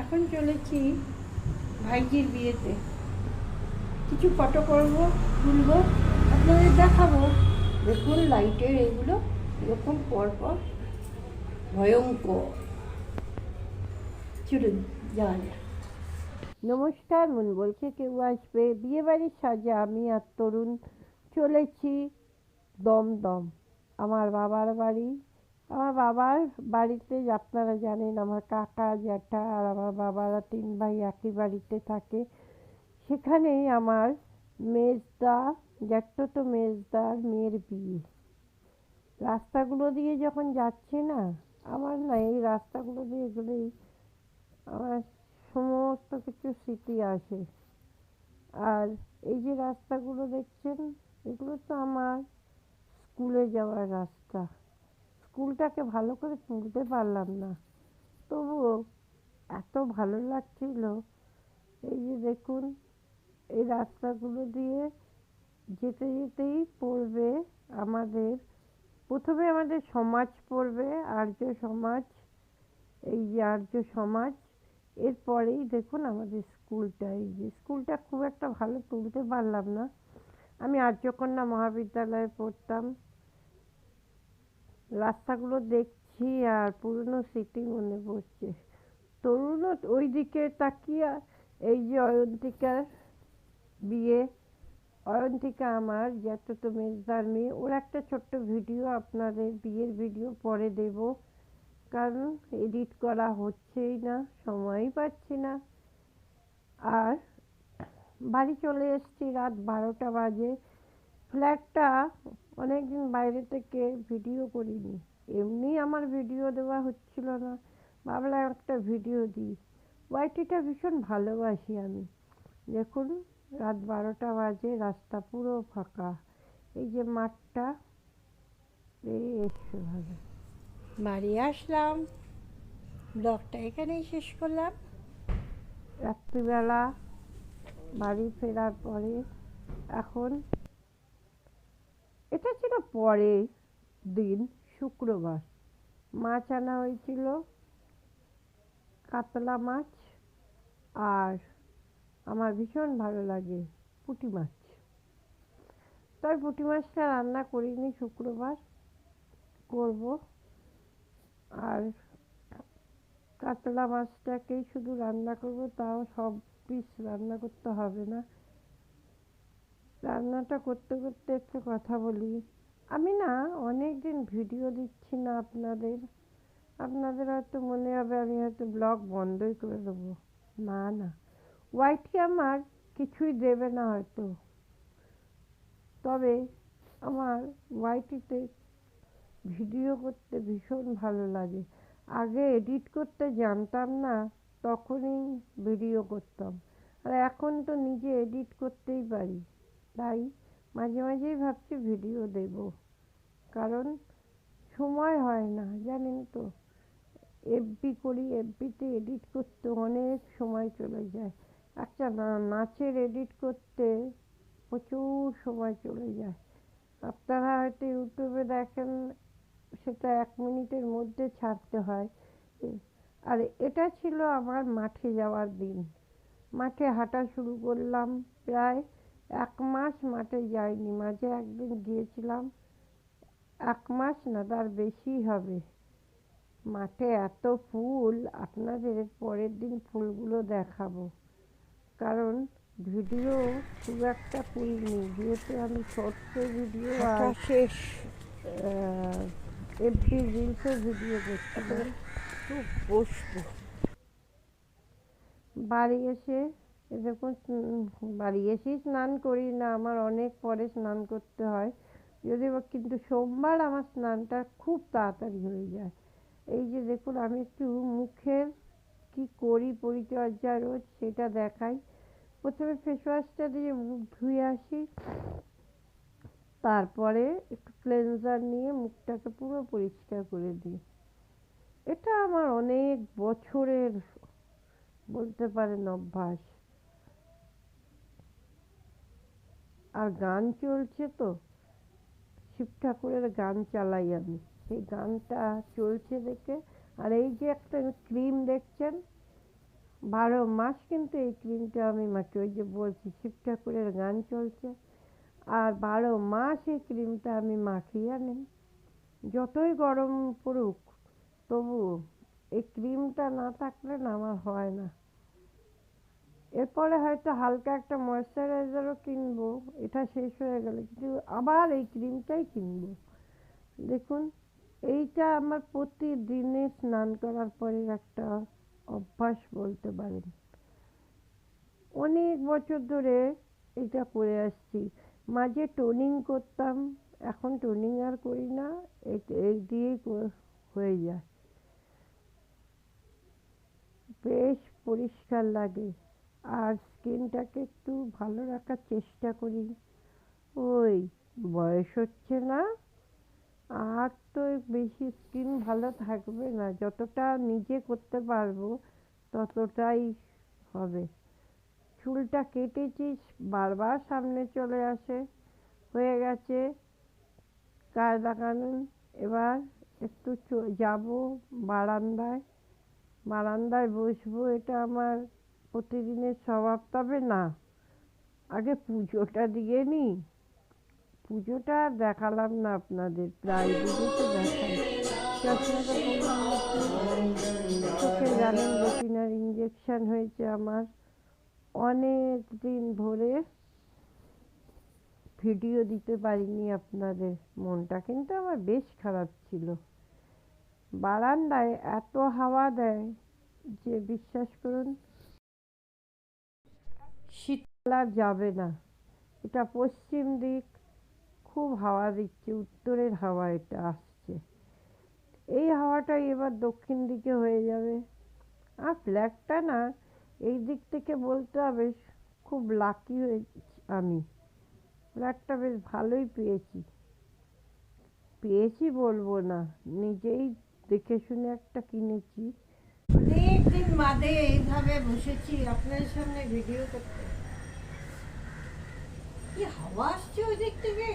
এখন চলেছি ভাইজির বিয়েতে। কিছু ফটো করব, তুলব, আপনাদের দেখাবো। দেখুন লাইটের এগুলো এরকম পরপর ভয়ঙ্কর। চলুন যাওয়া যাক। নমস্কার, মন বলছে কেউ আসবে। বিয়েবাড়ির সাজে আমি আর তরুণ চলেছি দমদম, আমার বাবার বাড়ি। আমার বাবার বাড়িতে আপনারা জানেন আমার কাকা জ্যাঠা আর আমার বাবারা 3 ভাই একই বাড়িতে থাকে। সেখানেই আমার মেজদা, জ্যাঠতো মেজদার মেয়ের বিয়ে। রাস্তাগুলো দিয়ে যখন যাচ্ছি না, আমার না এই রাস্তাগুলো দিয়ে গেলেই আমার সমস্ত কিছু স্মৃতি আসে। আর এই যে রাস্তাগুলো দেখছেন, এগুলো তো আমার স্কুলে যাওয়ার রাস্তা। স্কুলটাকে ভালো করে তুলতে পারলাম না, তবুও এত ভালো লাগছিল। এই যে দেখুন, এই রাস্তাগুলো দিয়ে যেতে যেতেই পড়বে আমাদের, প্রথমে আমাদের সমাজ পড়বে, আর্য সমাজ। এই যে আর্য সমাজ, এরপরেই দেখুন আমাদের স্কুলটা। এই যে স্কুলটা খুব একটা ভালো তুলতে পারলাম না। আমি আর্যকন্যা মহাবিদ্যালয়ে পড়তাম। রাস্তাগুলো দেখছি আর পুরনো স্মৃতি মনে পড়ছে। তরুণও ওই দিকে তাকিয়ে, এই যে অয়ন্তিকার বিয়ে। অয়ন্তিকা আমার জ্যাঠতো মেজদার মেয়ে। ওর একটা ছোট্ট ভিডিও আপনাদের বিয়ের ভিডিও পরে দেব, কারণ এডিট করা হচ্ছেই না, সময়ই পাচ্ছি না। আর বাড়ি চলে এসেছি রাত 12টা বাজে। ফ্ল্যাটটা অনেকদিন বাইরে থেকে ভিডিও করিনি, এমনি আমার ভিডিও দেওয়া হচ্ছিল না, ভাবলাম একটা ভিডিও দিই। ওয়াইটিটা ভীষণ ভালোবাসি আমি। দেখুন রাত 12টা বাজে, রাস্তা পুরো ফাঁকা। এই যে মাঠটা, বেশ ভালো। বাড়ি আসলাম, ব্লগটা এখানেই শেষ করলাম। রাত্রিবেলা বাড়ি ফেরার পরে এখন, এটা ছিল পরের দিন শুক্রবার, মাছ আনা হয়েছিল, কাতলা মাছ। আর আমার ভীষণ ভালো লাগে পুঁটি মাছ, তাই পুঁটি মাছটা রান্না করিনি, শুক্রবার করব। আর কাতলা মাছটাকেই শুধু রান্না করব, তাও সব পিস রান্না করতে হবে না। রান্নাটা করতে করতে একটু কথা বলি। আমি না অনেক দিন ভিডিও দিচ্ছি না আপনাদের। আপনাদের হয়তো মনে হবে আমি হয়তো ব্লগ বন্ধই করে দেবো। না না, ওয়াইটি আমার কিছুই দেবে না হয়তো, তবে আমার ওয়াইটিতে ভিডিও করতে ভীষণ ভালো লাগে। আগে এডিট করতে জানতাম না, তখনই ভিডিও করতাম। আর এখন তো নিজে এডিট করতেই পারি, তাই মাঝে মাঝেই ভাবছি ভিডিও দেব, কারণ সময় হয় না জানেন তো। এফবি করি, এফবিতে এডিট করতে অনেক সময় চলে যায়। একটা নাচের এডিট করতে প্রচুর সময় চলে যায়। আপনারা হয়তো ইউটিউবে দেখেন, সেটা 1 মিনিটের মধ্যে ছাড়তে হয়। আর এটা ছিল আমার মাঠে যাওয়ার দিন। মাঠে হাঁটা শুরু করলাম, প্রায় 1 মাস মাঠে যাইনি, মাঝে একদিন গিয়েছিলাম। 1 মাস না, তার বেশি হবে। মাঠে এত ফুল, আপনাদের পরের দিন ফুলগুলো দেখাবো, কারণ ভিডিও খুব একটা করিনি, যেহেতু আমি শর্টসে ভিডিও আর শেষ এফবি রিলসে ভিডিও করছিলাম। একটু বসবো। বাড়ি এসে দেখুন, বাড়ি এসেই স্নান করি না, আমার অনেক পরে স্নান করতে হয়। যদি বা, কিন্তু সোমবার আমার স্নানটা খুব তাড়াতাড়ি হয়ে যায়। এই যে দেখুন, আমি একটু মুখের কি করি পরিচর্যা রোজ সেটা দেখাই। প্রথমে ফেস ওয়াশটা দিয়ে মুখ ধুয়ে আসি, তারপরে একটু ক্লেনজার নিয়ে মুখটাকে পুরো পরিষ্কার করে দিই। এটা আমার অনেক বছরের বলতে পারেন অভ্যাস। আর গান চলছে তো, শিব ঠাকুরের গান চালাই আমি, সেই গানটা চলছে দেখে। আর এই যে একটা ক্রিম দেখছেন, 12 মাস কিন্তু এই ক্রিমটা আমি মাখি। ওই যে বলছি শিব ঠাকুরের গান চলছে, আর 12 মাস এই ক্রিমটা আমি মাখি জানেন। যতই গরম পড়ুক তবু এই ক্রিমটা না থাকলে না আমার হয় না। এরপরে হয়তো হালকা একটা ময়েশ্চারাইজারও কিনবো, এটা শেষ হয়ে গেলে, কিন্তু আবার এই ক্রিমটাই কিনবো। দেখুন, এইটা আমার প্রতিদিনে স্নান করার পরে একটা অভ্যাস বলতে পারেন। অনেক বছর ধরে এটা করে আসছি। মাঝে টোনিং করতাম, এখন টোনিং আর করি না, এই দিয়েই হয়ে যায়। বেশ পরিষ্কার লাগে, আর স্কিনটাকে একটু ভালো রাখার চেষ্টা করি। ওই বয়স হচ্ছে না, আর তো বেশি স্কিন ভালো থাকবে না, যতটা নিজে করতে পারবো ততটাই হবে। চুলটা কেটেছি, বারবার সামনে চলে আসে, হয়ে গেছে কায়দা কানুন। এবার একটু যাবো বারান্দায়, বারান্দায় বসবো, এটা আমার প্রতিদিনের স্বভাব। তবে না, আগে পুজোটা দিয়ে নি। পুজোটা আর দেখালাম না আপনাদের, প্রায় পুজোতে দেখাই। চশমাটা পরে নিয়েছি, চোখে জানেন রেটিনার ইঞ্জেকশন হয়েছে আমার। অনেক দিন ধরে ভিডিও দিতে পারিনি আপনাদের, মনটা কিন্তু আমার বেশ খারাপ ছিল। বারান্দায় এত হাওয়া দেয় যে বিশ্বাস করুন, শীতকাল আর যাবে না। এটা পশ্চিম দিক, খুব হাওয়া দিচ্ছে, উত্তরের হাওয়া এটা আসছে। এই হাওয়াটাই এবার দক্ষিণ দিকে হয়ে যাবে। আর ফ্ল্যাটটা না, এই দিক থেকে বলতে হবে খুব লাকি হয়েছি আমি। ফ্ল্যাটটা বেশ ভালোই পেয়েছি, পেয়েছি বলবো না, নিজেই দেখে শুনে একটা কিনেছি। অনেকদিন বাদে এইভাবে বসেছি আপনাদের সামনে ভিডিও করতে। কি হাওয়া আসছে ওই দিক থেকে,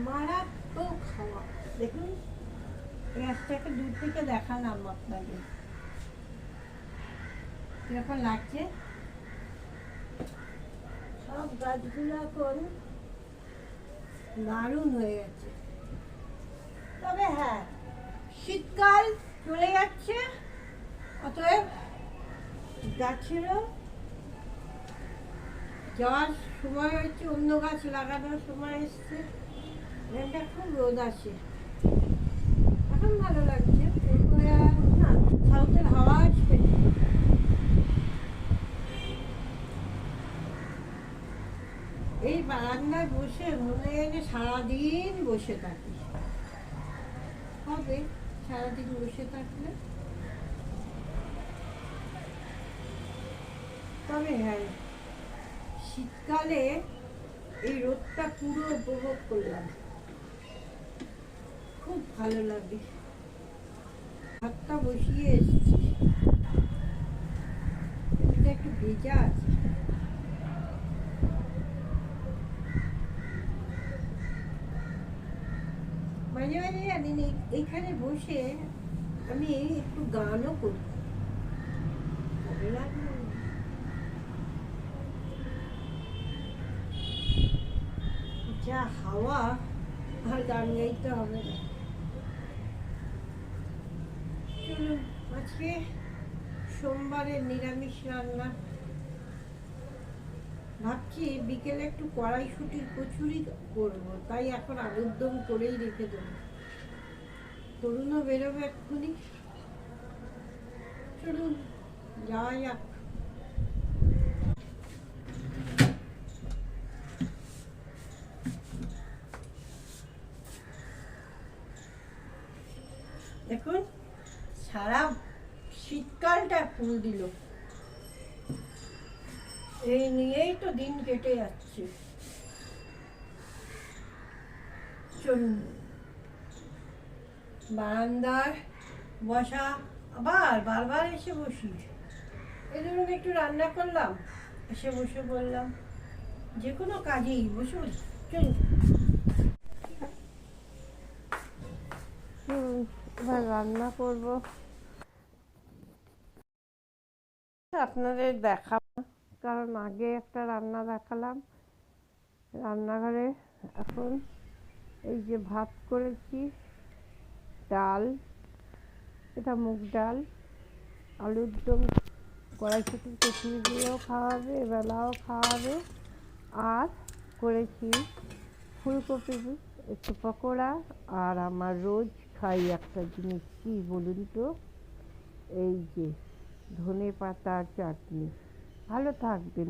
মারাত্মক হাওয়া। দেখুন, গাছটাকে দূর থেকে দেখালাম আপনাদের, কিরকম লাগছে। সব গাছগুলো এখন দারুণ হয়ে গেছে। তবে হ্যাঁ, শীতকাল চলে যাচ্ছে, অতএব গাছেরও যাওয়ার সময় হচ্ছে, অন্য গাছ লাগানোর সময় এসছে। এখানটা খুব রোদ আসে, এখন ভালো লাগছে। এরপরে না, সাউথের হাওয়া আসবে। এই বারান্দায় বসে মনে হয় যে সারাদিন বসে থাকি, হবে সারাদিন বসে থাকলে। তবে হ্যাঁ, শীতকালে এই রোদটা পুরো উপভোগ করলাম, খুব ভালো লাগে। ভাতটা বসিয়ে এসেছি, এটা একটু ভেজা আছে। মাঝে মাঝে জানেন এইখানে বসে আমি একটু গানও করি, ভালো লাগে। যা হাওয়া, আর গান গাইতে হবে না। চলুন, আজকে সোমবারের নিরামিষ রান্না। ভাবছি বিকেলে একটু কড়াইশুঁটির কচুরি করবো, তাই এখন আলুর দম করেই রেখে দেবো। তরুণও বেরোবে এক্ষুনি। চলুন যাওয়া যাক। দেখুন, সারা শীতকালটা ফুল দিল, এই নিয়েই তো দিন কেটে যাচ্ছে। চলুন, বারান্দায় বসা, আবার বারবার এসে বসি। এই ধরুন একটু রান্না করলাম, এসে বসে বললাম, যে কোনো কাজেই বসে বসে। চলুন, এবার রান্না করবো। আপনাদের দেখাবো না, কারণ আগে একটা রান্না দেখালাম। রান্নাঘরে এখন এই যে ভাত করেছি, ডাল, এটা মুগ ডাল, আলুর দম, কড়াইশুঁটির কচুরি দিয়েও খাওয়া হবে, এবেলাও খাওয়া হবে। আর করেছি ফুলকপির একটু পকোড়া। আর আমার রোজ খাই একটা জিনিস, কি বলুন তো, এই যে ধনেপাতার চাটনি। ভালো থাকবেন।